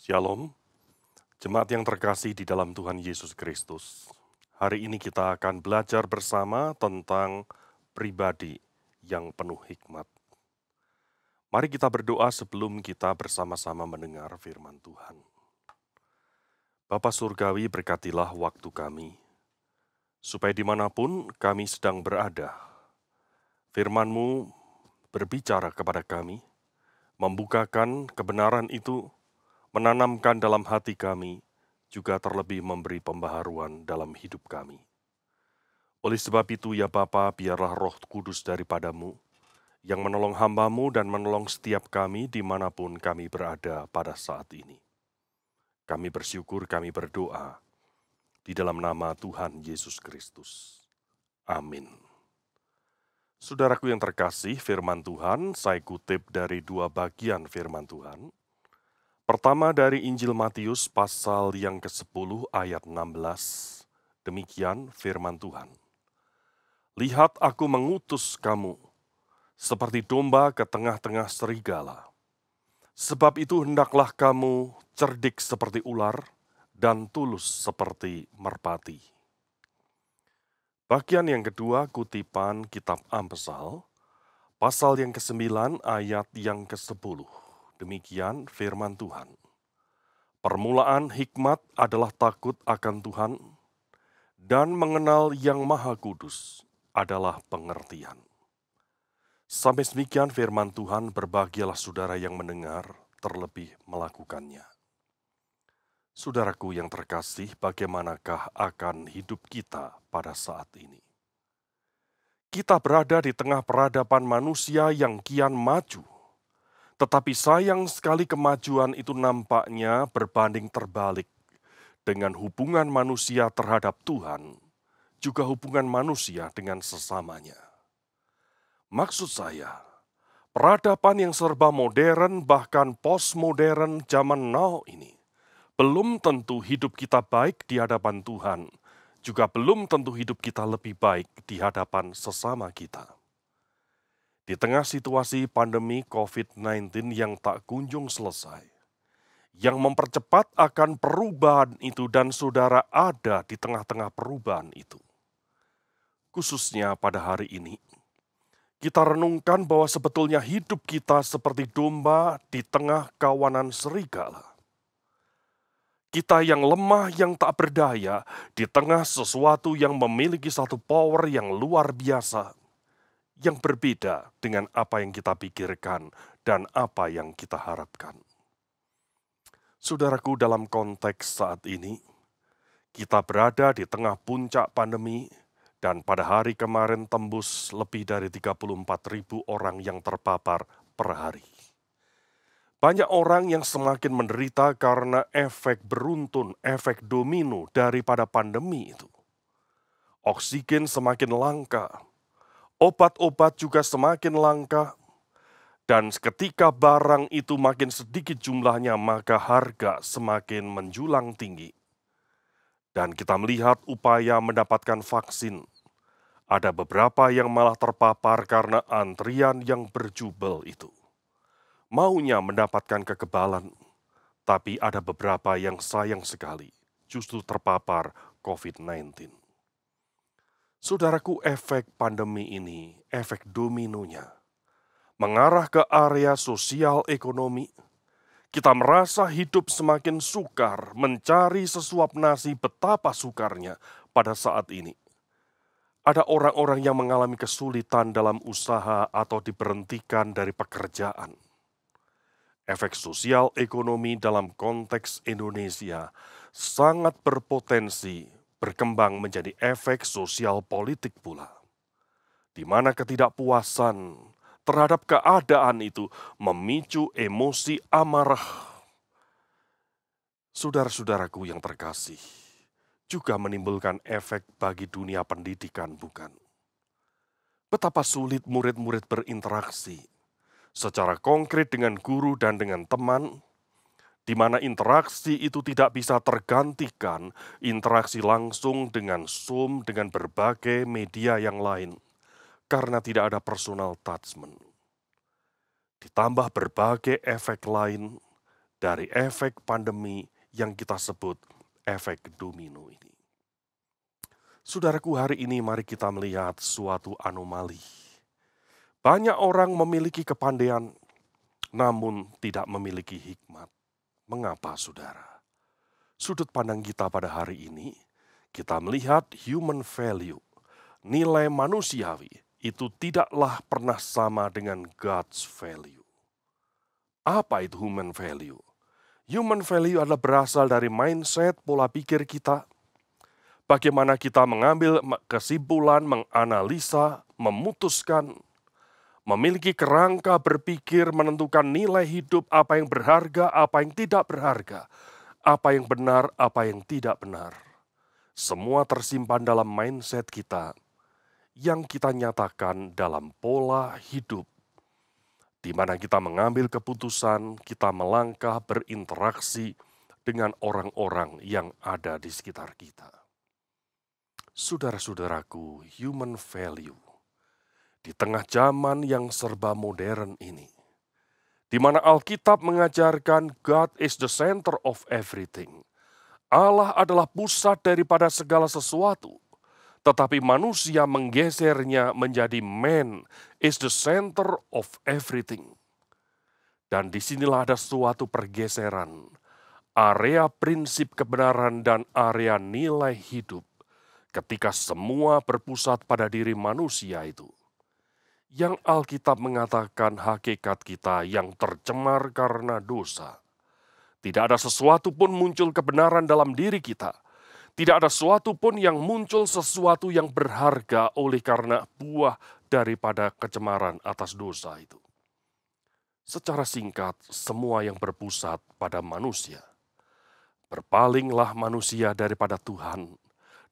Shalom, jemaat yang terkasih di dalam Tuhan Yesus Kristus. Hari ini kita akan belajar bersama tentang pribadi yang penuh hikmat. Mari kita berdoa sebelum kita bersama-sama mendengar firman Tuhan. Bapa Surgawi, berkatilah waktu kami, supaya dimanapun kami sedang berada, firman-Mu berbicara kepada kami, membukakan kebenaran itu, menanamkan dalam hati kami, juga terlebih memberi pembaharuan dalam hidup kami. Oleh sebab itu ya Bapa, biarlah Roh Kudus daripadamu, yang menolong hamba-Mu dan menolong setiap kami dimanapun kami berada pada saat ini. Kami bersyukur, kami berdoa, di dalam nama Tuhan Yesus Kristus. Amin. Saudaraku yang terkasih, firman Tuhan saya kutip dari dua bagian firman Tuhan. Pertama dari Injil Matius pasal yang ke-10 ayat 16. Demikian firman Tuhan. Lihat, aku mengutus kamu seperti domba ke tengah-tengah serigala. Sebab itu hendaklah kamu cerdik seperti ular dan tulus seperti merpati. Bagian yang kedua kutipan kitab Amsal, pasal yang ke-9 ayat yang ke-10. Demikian firman Tuhan. Permulaan hikmat adalah takut akan Tuhan, dan mengenal Yang Maha Kudus adalah pengertian. Sampai demikian firman Tuhan, berbahagialah saudara yang mendengar, terlebih melakukannya. Saudaraku yang terkasih, bagaimanakah akan hidup kita pada saat ini? Kita berada di tengah peradaban manusia yang kian maju, tetapi sayang sekali kemajuan itu nampaknya berbanding terbalik dengan hubungan manusia terhadap Tuhan, juga hubungan manusia dengan sesamanya. Maksud saya, peradaban yang serba modern bahkan postmodern zaman now ini, belum tentu hidup kita baik di hadapan Tuhan, juga belum tentu hidup kita lebih baik di hadapan sesama kita. Di tengah situasi pandemi COVID-19 yang tak kunjung selesai, yang mempercepat akan perubahan itu dan saudara ada di tengah-tengah perubahan itu. Khususnya pada hari ini, kita renungkan bahwa sebetulnya hidup kita seperti domba di tengah kawanan serigala. Kita yang lemah, yang tak berdaya, di tengah sesuatu yang memiliki satu power yang luar biasa, yang berbeda dengan apa yang kita pikirkan dan apa yang kita harapkan. Saudaraku, dalam konteks saat ini, kita berada di tengah puncak pandemi, dan pada hari kemarin tembus lebih dari 34.000 orang yang terpapar per hari. Banyak orang yang semakin menderita karena efek beruntun, efek domino daripada pandemi itu. Oksigen semakin langka, obat-obat juga semakin langka, dan ketika barang itu makin sedikit jumlahnya, maka harga semakin menjulang tinggi. Dan kita melihat upaya mendapatkan vaksin. Ada beberapa yang malah terpapar karena antrian yang berjubel itu. Maunya mendapatkan kekebalan, tapi ada beberapa yang sayang sekali justru terpapar COVID-19. Saudaraku, efek pandemi ini, efek dominonya, mengarah ke area sosial ekonomi. Kita merasa hidup semakin sukar, mencari sesuap nasi betapa sukarnya pada saat ini. Ada orang-orang yang mengalami kesulitan dalam usaha atau diberhentikan dari pekerjaan. Efek sosial ekonomi dalam konteks Indonesia sangat berpotensi berkembang menjadi efek sosial politik pula, di mana ketidakpuasan terhadap keadaan itu memicu emosi amarah. Saudara-saudaraku yang terkasih, juga menimbulkan efek bagi dunia pendidikan, bukan? Betapa sulit murid-murid berinteraksi secara konkret dengan guru dan dengan teman, di mana interaksi itu tidak bisa tergantikan interaksi langsung dengan Zoom, dengan berbagai media yang lain, karena tidak ada personal touchment. Ditambah berbagai efek lain, dari efek pandemi yang kita sebut efek domino ini. Saudaraku, hari ini mari kita melihat suatu anomali. Banyak orang memiliki kepandaian, namun tidak memiliki hikmat. Mengapa, saudara? Sudut pandang kita pada hari ini, kita melihat human value, nilai manusiawi, itu tidaklah pernah sama dengan God's value. Apa itu human value? Human value adalah berasal dari mindset, pola pikir kita, bagaimana kita mengambil kesimpulan, menganalisa, memutuskan, memiliki kerangka berpikir, menentukan nilai hidup, apa yang berharga, apa yang tidak berharga, apa yang benar, apa yang tidak benar. Semua tersimpan dalam mindset kita yang kita nyatakan dalam pola hidup, di mana kita mengambil keputusan, kita melangkah berinteraksi dengan orang-orang yang ada di sekitar kita. Saudara-saudaraku, human value di tengah zaman yang serba modern ini, di mana Alkitab mengajarkan God is the center of everything. Allah adalah pusat daripada segala sesuatu, tetapi manusia menggesernya menjadi man is the center of everything. Dan disinilah ada suatu pergeseran, area prinsip kebenaran dan area nilai hidup, ketika semua berpusat pada diri manusia itu. Yang Alkitab mengatakan hakikat kita yang tercemar karena dosa. Tidak ada sesuatu pun muncul kebenaran dalam diri kita. Tidak ada sesuatu pun yang muncul sesuatu yang berharga oleh karena buah daripada kecemaran atas dosa itu. Secara singkat, semua yang berpusat pada manusia. Berpalinglah manusia daripada Tuhan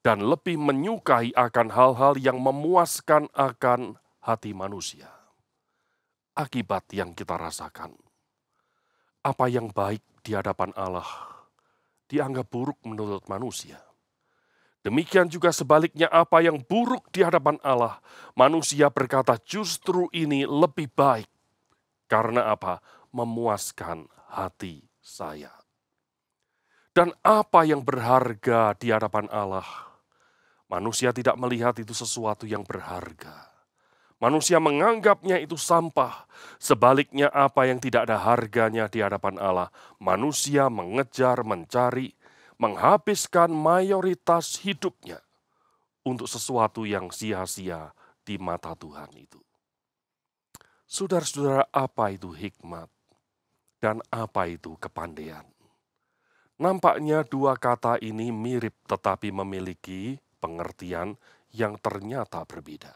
dan lebih menyukai akan hal-hal yang memuaskan akan hati manusia. Akibat yang kita rasakan, apa yang baik di hadapan Allah dianggap buruk menurut manusia. Demikian juga sebaliknya, apa yang buruk di hadapan Allah, manusia berkata justru ini lebih baik. Karena apa? Memuaskan hati saya. Dan apa yang berharga di hadapan Allah, manusia tidak melihat itu sesuatu yang berharga. Manusia menganggapnya itu sampah. Sebaliknya, apa yang tidak ada harganya di hadapan Allah, manusia mengejar, mencari, menghabiskan mayoritas hidupnya untuk sesuatu yang sia-sia di mata Tuhan itu. Saudara-saudara, apa itu hikmat dan apa itu kepandaian? Nampaknya dua kata ini mirip tetapi memiliki pengertian yang ternyata berbeda.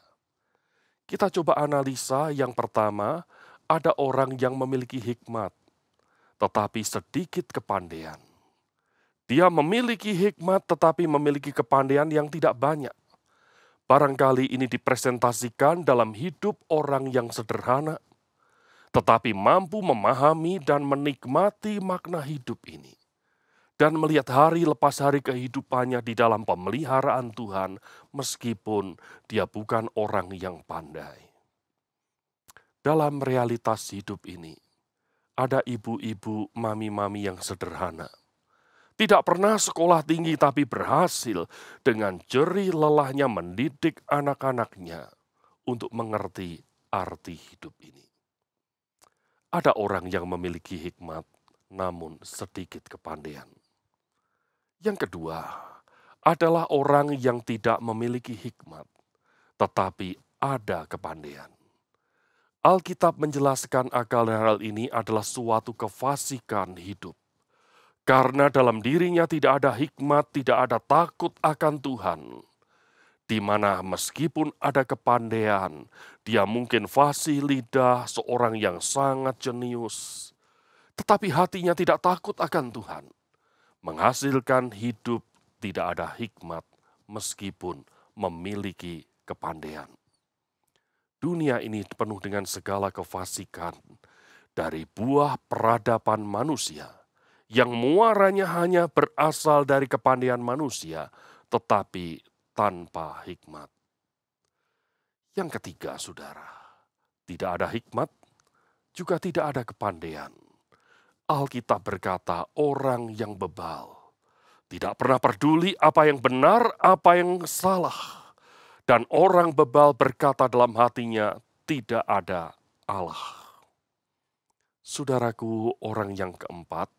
Kita coba analisa. Yang pertama, ada orang yang memiliki hikmat, tetapi sedikit kepandaian. Dia memiliki hikmat tetapi memiliki kepandaian yang tidak banyak. Barangkali ini dipresentasikan dalam hidup orang yang sederhana, tetapi mampu memahami dan menikmati makna hidup ini. Dan melihat hari lepas hari kehidupannya di dalam pemeliharaan Tuhan, meskipun dia bukan orang yang pandai. Dalam realitas hidup ini, ada ibu-ibu, mami-mami yang sederhana. Tidak pernah sekolah tinggi tapi berhasil dengan jerih lelahnya mendidik anak-anaknya untuk mengerti arti hidup ini. Ada orang yang memiliki hikmat, namun sedikit kepandaian. Yang kedua, adalah orang yang tidak memiliki hikmat, tetapi ada kepandaian. Alkitab menjelaskan akal hal ini adalah suatu kefasikan hidup. Karena dalam dirinya tidak ada hikmat, tidak ada takut akan Tuhan. Di mana meskipun ada kepandaian, dia mungkin fasih lidah, seorang yang sangat jenius. Tetapi hatinya tidak takut akan Tuhan. Menghasilkan hidup tidak ada hikmat meskipun memiliki kepandaian. Dunia ini penuh dengan segala kefasikan dari buah peradaban manusia yang muaranya hanya berasal dari kepandaian manusia tetapi tanpa hikmat. Yang ketiga, saudara, tidak ada hikmat, juga tidak ada kepandaian. Alkitab berkata orang yang bebal tidak pernah peduli apa yang benar, apa yang salah. Dan orang bebal berkata dalam hatinya, tidak ada Allah. Saudaraku, orang yang keempat,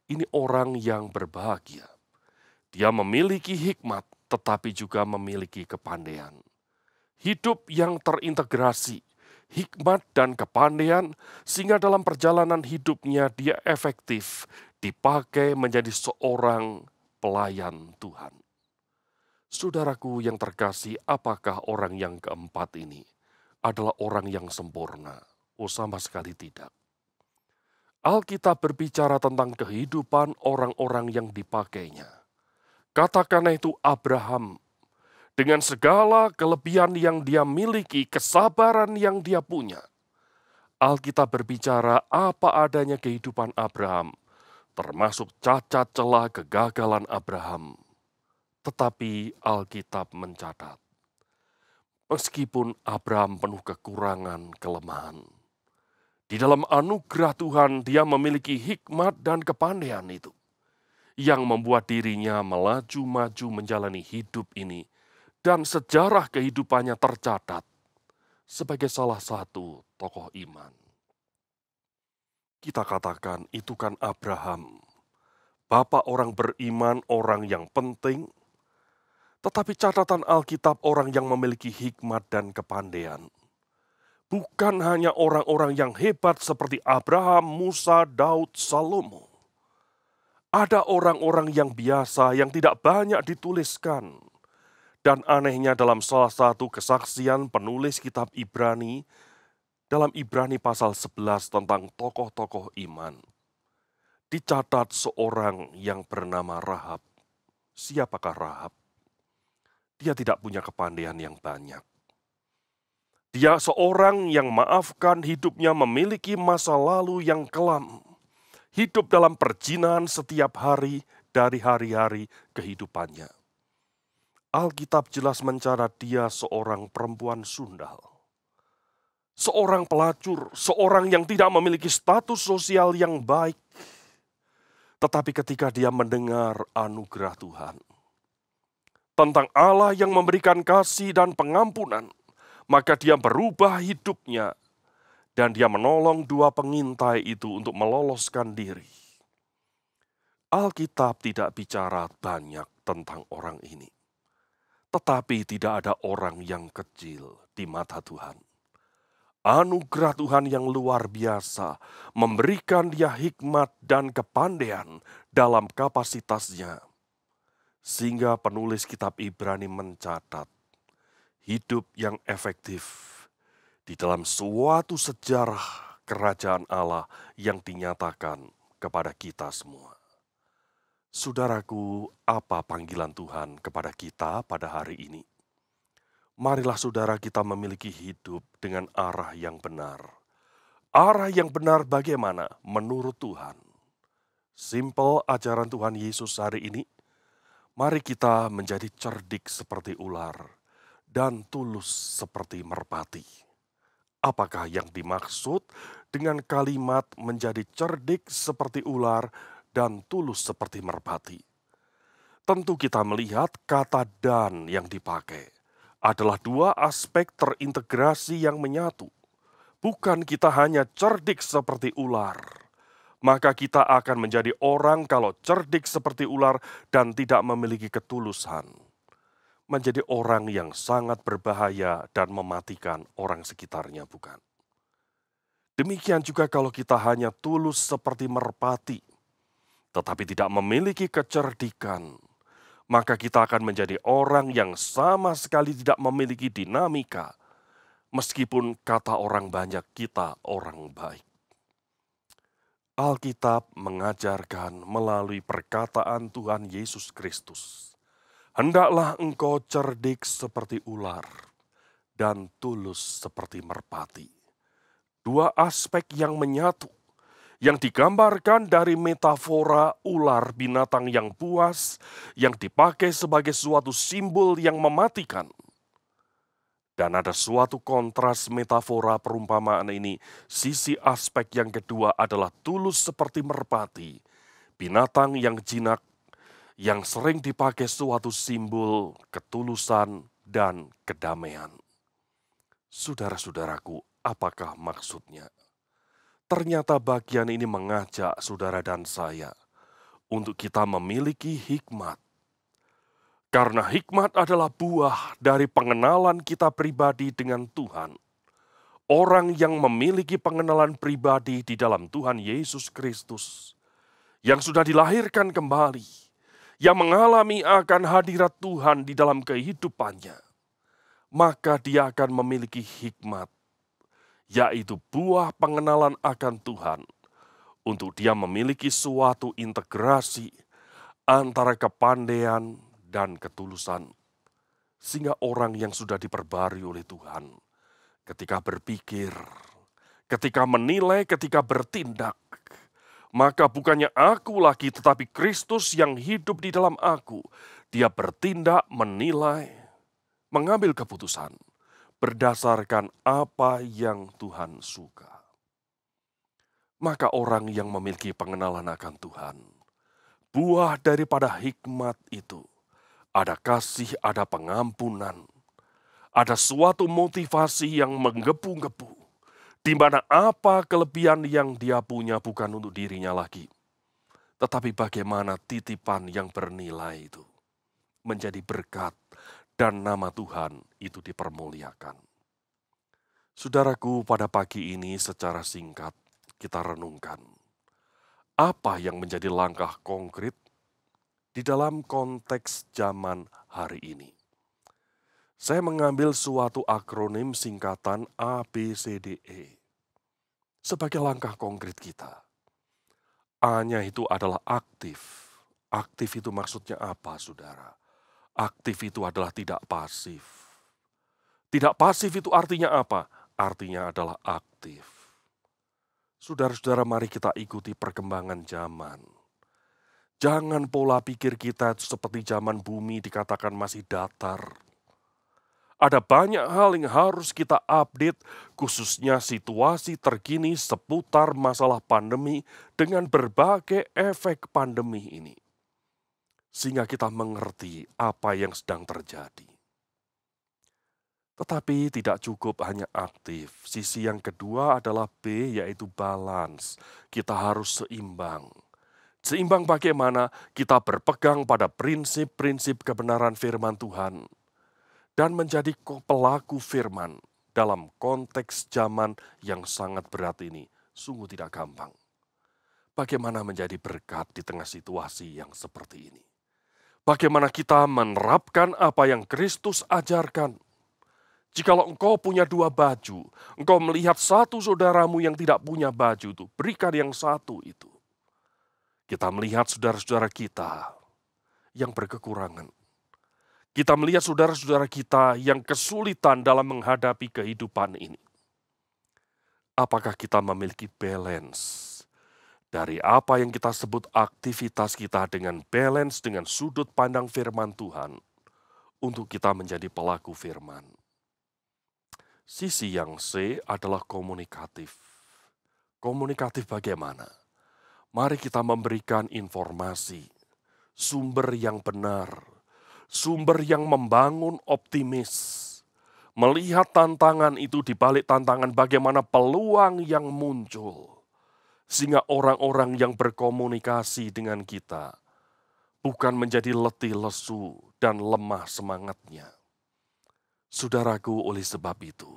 ini orang yang berbahagia. Dia memiliki hikmat, tetapi juga memiliki kepandaian. Hidup yang terintegrasi, hikmat dan kepandaian, sehingga dalam perjalanan hidupnya dia efektif dipakai menjadi seorang pelayan Tuhan. Saudaraku yang terkasih, apakah orang yang keempat ini adalah orang yang sempurna? Oh, sama sekali tidak. Alkitab berbicara tentang kehidupan orang-orang yang dipakainya. Katakanlah itu Abraham, dengan segala kelebihan yang dia miliki, kesabaran yang dia punya. Alkitab berbicara apa adanya kehidupan Abraham, termasuk cacat celah kegagalan Abraham. Tetapi Alkitab mencatat, meskipun Abraham penuh kekurangan, kelemahan, di dalam anugerah Tuhan dia memiliki hikmat dan kepandaian itu, yang membuat dirinya melaju-maju menjalani hidup ini, dan sejarah kehidupannya tercatat sebagai salah satu tokoh iman. Kita katakan itu kan Abraham, bapak orang beriman, orang yang penting. Tetapi catatan Alkitab orang yang memiliki hikmat dan kepandaian. Bukan hanya orang-orang yang hebat seperti Abraham, Musa, Daud, Salomo. Ada orang-orang yang biasa yang tidak banyak dituliskan. Dan anehnya dalam salah satu kesaksian penulis kitab Ibrani, dalam Ibrani pasal 11 tentang tokoh-tokoh iman, dicatat seorang yang bernama Rahab. Siapakah Rahab? Dia tidak punya kepandaian yang banyak. Dia seorang yang maafkan hidupnya memiliki masa lalu yang kelam. Hidup dalam perjinahan setiap hari dari hari-hari kehidupannya. Alkitab jelas mencatat dia seorang perempuan sundal. Seorang pelacur, seorang yang tidak memiliki status sosial yang baik. Tetapi ketika dia mendengar anugerah Tuhan, tentang Allah yang memberikan kasih dan pengampunan, maka dia berubah hidupnya dan dia menolong dua pengintai itu untuk meloloskan diri. Alkitab tidak bicara banyak tentang orang ini. Tetapi tidak ada orang yang kecil di mata Tuhan. Anugerah Tuhan yang luar biasa memberikan dia hikmat dan kepandaian dalam kapasitasnya. Sehingga penulis kitab Ibrani mencatat hidup yang efektif di dalam suatu sejarah kerajaan Allah yang dinyatakan kepada kita semua. Saudaraku, apa panggilan Tuhan kepada kita pada hari ini? Marilah saudara kita memiliki hidup dengan arah yang benar. Arah yang benar bagaimana? Menurut Tuhan. Simple ajaran Tuhan Yesus hari ini. Mari kita menjadi cerdik seperti ular dan tulus seperti merpati. Apakah yang dimaksud dengan kalimat menjadi cerdik seperti ular dan tulus seperti merpati? Tentu kita melihat kata dan yang dipakai adalah dua aspek terintegrasi yang menyatu. Bukan kita hanya cerdik seperti ular, maka kita akan menjadi orang kalau cerdik seperti ular dan tidak memiliki ketulusan. Menjadi orang yang sangat berbahaya dan mematikan orang sekitarnya, bukan? Demikian juga kalau kita hanya tulus seperti merpati, tetapi tidak memiliki kecerdikan, maka kita akan menjadi orang yang sama sekali tidak memiliki dinamika, meskipun kata orang banyak kita orang baik. Alkitab mengajarkan melalui perkataan Tuhan Yesus Kristus, hendaklah engkau cerdik seperti ular dan tulus seperti merpati. Dua aspek yang menyatu, yang digambarkan dari metafora ular binatang yang buas, yang dipakai sebagai suatu simbol yang mematikan. Dan ada suatu kontras metafora perumpamaan ini. Sisi aspek yang kedua adalah tulus seperti merpati, binatang yang jinak, yang sering dipakai suatu simbol ketulusan dan kedamaian. Saudara-saudaraku, apakah maksudnya? Ternyata bagian ini mengajak saudara dan saya untuk kita memiliki hikmat. Karena hikmat adalah buah dari pengenalan kita pribadi dengan Tuhan. Orang yang memiliki pengenalan pribadi di dalam Tuhan Yesus Kristus, yang sudah dilahirkan kembali, yang mengalami akan hadirat Tuhan di dalam kehidupannya, maka dia akan memiliki hikmat, yaitu buah pengenalan akan Tuhan, untuk dia memiliki suatu integrasi antara kepandaian dan ketulusan. Sehingga orang yang sudah diperbarui oleh Tuhan, ketika berpikir, ketika menilai, ketika bertindak, maka bukannya aku lagi tetapi Kristus yang hidup di dalam aku. Dia bertindak, menilai, mengambil keputusan berdasarkan apa yang Tuhan suka. Maka orang yang memiliki pengenalan akan Tuhan, buah daripada hikmat itu, ada kasih, ada pengampunan, ada suatu motivasi yang menggebu-gebu, di mana apa kelebihan yang dia punya bukan untuk dirinya lagi, tetapi bagaimana titipan yang bernilai itu menjadi berkat dan nama Tuhan itu dipermuliakan. Saudaraku, pada pagi ini secara singkat kita renungkan apa yang menjadi langkah konkret di dalam konteks zaman hari ini. Saya mengambil suatu akronim singkatan ABCDE sebagai langkah konkret kita. A-nya itu adalah aktif. Aktif itu maksudnya apa, saudara? Aktif itu adalah tidak pasif. Tidak pasif itu artinya apa? Artinya adalah aktif. Saudara-saudara, mari kita ikuti perkembangan zaman. Jangan pola pikir kita seperti zaman bumi dikatakan masih datar. Ada banyak hal yang harus kita update, khususnya situasi terkini seputar masalah pandemi dengan berbagai efek pandemi ini. Sehingga kita mengerti apa yang sedang terjadi. Tetapi tidak cukup hanya aktif. Sisi yang kedua adalah B, yaitu balance. Kita harus seimbang. Seimbang bagaimana? Kita berpegang pada prinsip-prinsip kebenaran firman Tuhan dan menjadi pelaku firman dalam konteks zaman yang sangat berat ini. Sungguh tidak gampang. Bagaimana menjadi berkat di tengah situasi yang seperti ini? Bagaimana kita menerapkan apa yang Kristus ajarkan? Jikalau engkau punya 2 baju, engkau melihat satu saudaramu yang tidak punya baju itu, berikan yang satu itu. Kita melihat saudara-saudara kita yang berkekurangan. Kita melihat saudara-saudara kita yang kesulitan dalam menghadapi kehidupan ini. Apakah kita memiliki balance dari apa yang kita sebut aktivitas kita dengan balance dengan sudut pandang firman Tuhan untuk kita menjadi pelaku firman? Sisi yang C adalah komunikatif. Komunikatif bagaimana? Mari kita memberikan informasi, sumber yang benar, sumber yang membangun optimis. Melihat tantangan itu di balik tantangan bagaimana peluang yang muncul. Sehingga orang-orang yang berkomunikasi dengan kita bukan menjadi letih lesu dan lemah semangatnya. Saudaraku, oleh sebab itu,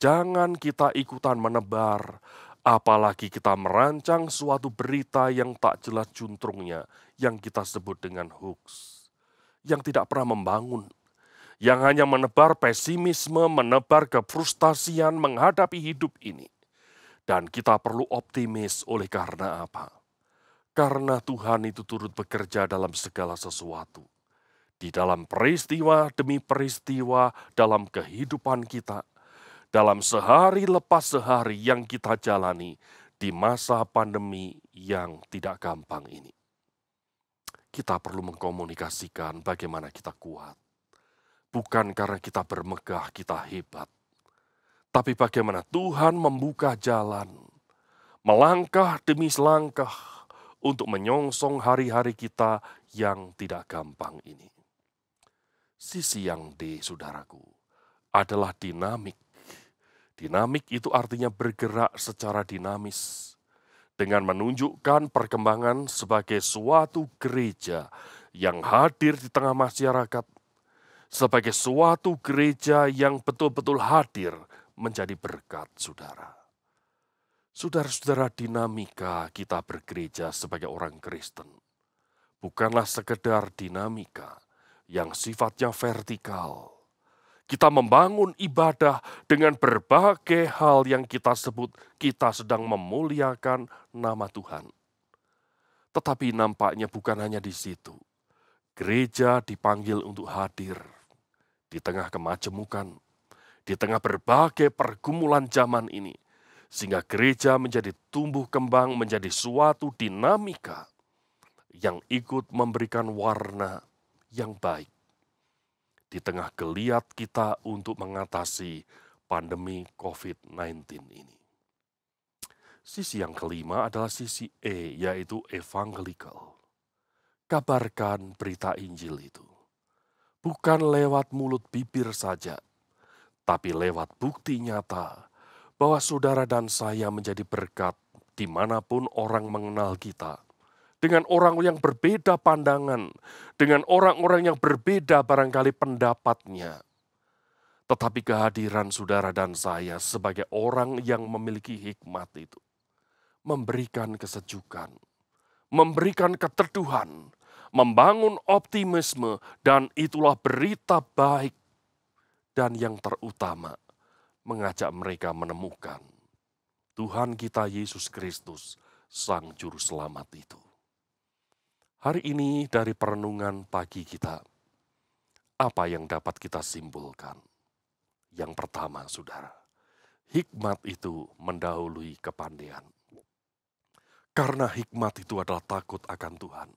jangan kita ikutan menebar, apalagi kita merancang suatu berita yang tak jelas juntrungnya, yang kita sebut dengan hoax, yang tidak pernah membangun, yang hanya menebar pesimisme, menebar kefrustasian menghadapi hidup ini. Dan kita perlu optimis oleh karena apa? Karena Tuhan itu turut bekerja dalam segala sesuatu. Di dalam peristiwa demi peristiwa dalam kehidupan kita, dalam sehari lepas sehari yang kita jalani di masa pandemi yang tidak gampang ini. Kita perlu mengkomunikasikan bagaimana kita kuat, bukan karena kita bermegah, kita hebat, tapi bagaimana Tuhan membuka jalan, melangkah demi selangkah untuk menyongsong hari-hari kita yang tidak gampang ini. Sisi yang D, saudaraku, adalah dinamik. Dinamik itu artinya bergerak secara dinamis, dengan menunjukkan perkembangan sebagai suatu gereja yang hadir di tengah masyarakat, sebagai suatu gereja yang betul-betul hadir menjadi berkat, saudara. Saudara-saudara, dinamika kita bergereja sebagai orang Kristen bukanlah sekedar dinamika yang sifatnya vertikal. Kita membangun ibadah dengan berbagai hal yang kita sebut kita sedang memuliakan nama Tuhan. Tetapi nampaknya bukan hanya di situ. Gereja dipanggil untuk hadir di tengah kemajemukan, di tengah berbagai pergumulan zaman ini. Sehingga gereja menjadi tumbuh kembang, menjadi suatu dinamika yang ikut memberikan warna yang baik di tengah geliat kita untuk mengatasi pandemi COVID-19 ini. Sisi yang kelima adalah sisi E, yaitu evangelical. Kabarkan berita Injil itu. Bukan lewat mulut bibir saja, tapi lewat bukti nyata bahwa saudara dan saya menjadi berkat dimanapun orang mengenal kita. Dengan orang yang berbeda pandangan, dengan orang-orang yang berbeda barangkali pendapatnya. Tetapi kehadiran saudara dan saya sebagai orang yang memiliki hikmat itu, memberikan kesejukan, memberikan keteduhan, membangun optimisme, dan itulah berita baik. Dan yang terutama, mengajak mereka menemukan Tuhan kita Yesus Kristus, Sang Juru Selamat itu. Hari ini dari perenungan pagi kita, apa yang dapat kita simpulkan? Yang pertama, saudara, hikmat itu mendahului kepandaian. Karena hikmat itu adalah takut akan Tuhan.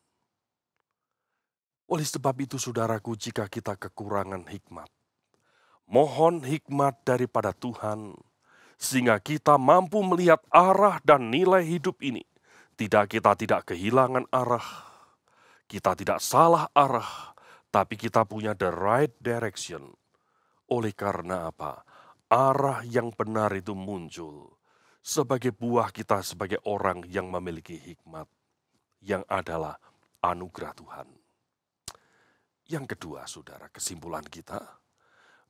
Oleh sebab itu, saudaraku, jika kita kekurangan hikmat, mohon hikmat daripada Tuhan, sehingga kita mampu melihat arah dan nilai hidup ini. Kita tidak kehilangan arah. Kita tidak salah arah, tapi kita punya the right direction. Oleh karena apa? Arah yang benar itu muncul sebagai buah kita sebagai orang yang memiliki hikmat, yang adalah anugerah Tuhan. Yang kedua, saudara, kesimpulan kita,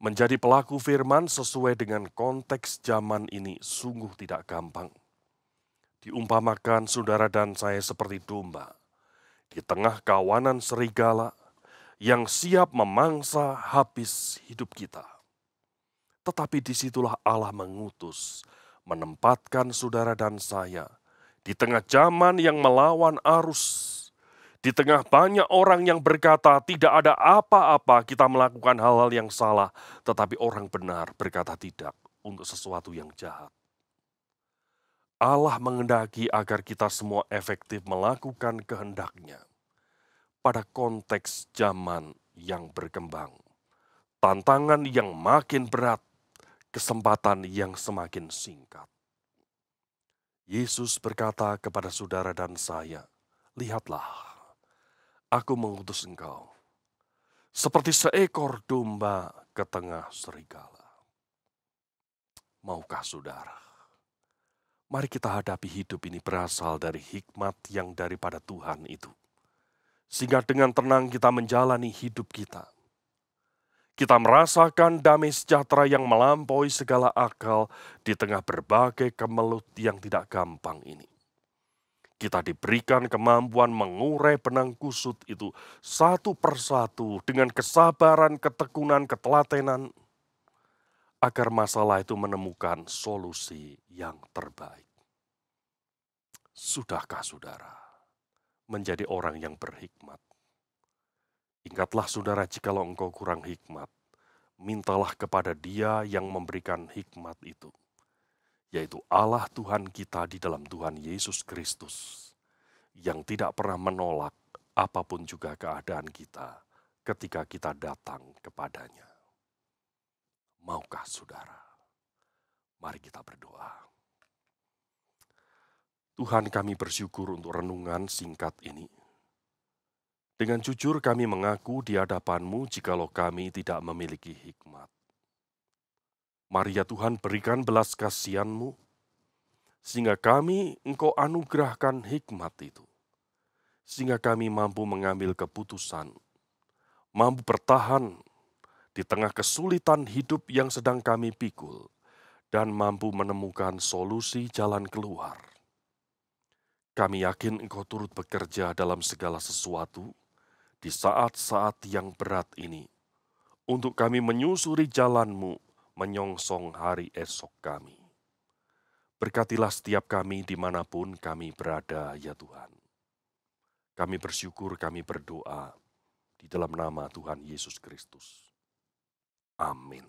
menjadi pelaku firman sesuai dengan konteks zaman ini sungguh tidak gampang. Diumpamakan saudara dan saya seperti domba di tengah kawanan serigala yang siap memangsa habis hidup kita. Tetapi disitulah Allah mengutus, menempatkan saudara dan saya di tengah zaman yang melawan arus. Di tengah banyak orang yang berkata tidak ada apa-apa kita melakukan hal-hal yang salah, tetapi orang benar berkata tidak untuk sesuatu yang jahat. Allah menghendaki agar kita semua efektif melakukan kehendak-Nya pada konteks zaman yang berkembang, tantangan yang makin berat, kesempatan yang semakin singkat. Yesus berkata kepada saudara dan saya, lihatlah, aku mengutus engkau seperti seekor domba ke tengah serigala. Maukah saudara? Mari kita hadapi hidup ini berasal dari hikmat yang daripada Tuhan itu. Sehingga dengan tenang kita menjalani hidup kita. Kita merasakan damai sejahtera yang melampaui segala akal di tengah berbagai kemelut yang tidak gampang ini. Kita diberikan kemampuan mengurai benang kusut itu satu persatu dengan kesabaran, ketekunan, ketelatenan, agar masalah itu menemukan solusi yang terbaik. Sudahkah saudara menjadi orang yang berhikmat? Ingatlah saudara, jikalau engkau kurang hikmat, mintalah kepada Dia yang memberikan hikmat itu, yaitu Allah Tuhan kita di dalam Tuhan Yesus Kristus, yang tidak pernah menolak apapun juga keadaan kita ketika kita datang kepadanya. Maukah saudara? Mari kita berdoa. Tuhan, kami bersyukur untuk renungan singkat ini. Dengan jujur kami mengaku di hadapan-Mu jikalau kami tidak memiliki hikmat. Mari ya Tuhan, berikan belas kasihan-Mu, sehingga kami Engkau anugerahkan hikmat itu. Sehingga kami mampu mengambil keputusan, mampu bertahan di tengah kesulitan hidup yang sedang kami pikul, dan mampu menemukan solusi jalan keluar. Kami yakin Engkau turut bekerja dalam segala sesuatu di saat-saat yang berat ini, untuk kami menyusuri jalan-Mu, menyongsong hari esok kami. Berkatilah setiap kami dimanapun kami berada, ya Tuhan. Kami bersyukur, kami berdoa di dalam nama Tuhan Yesus Kristus. Amin.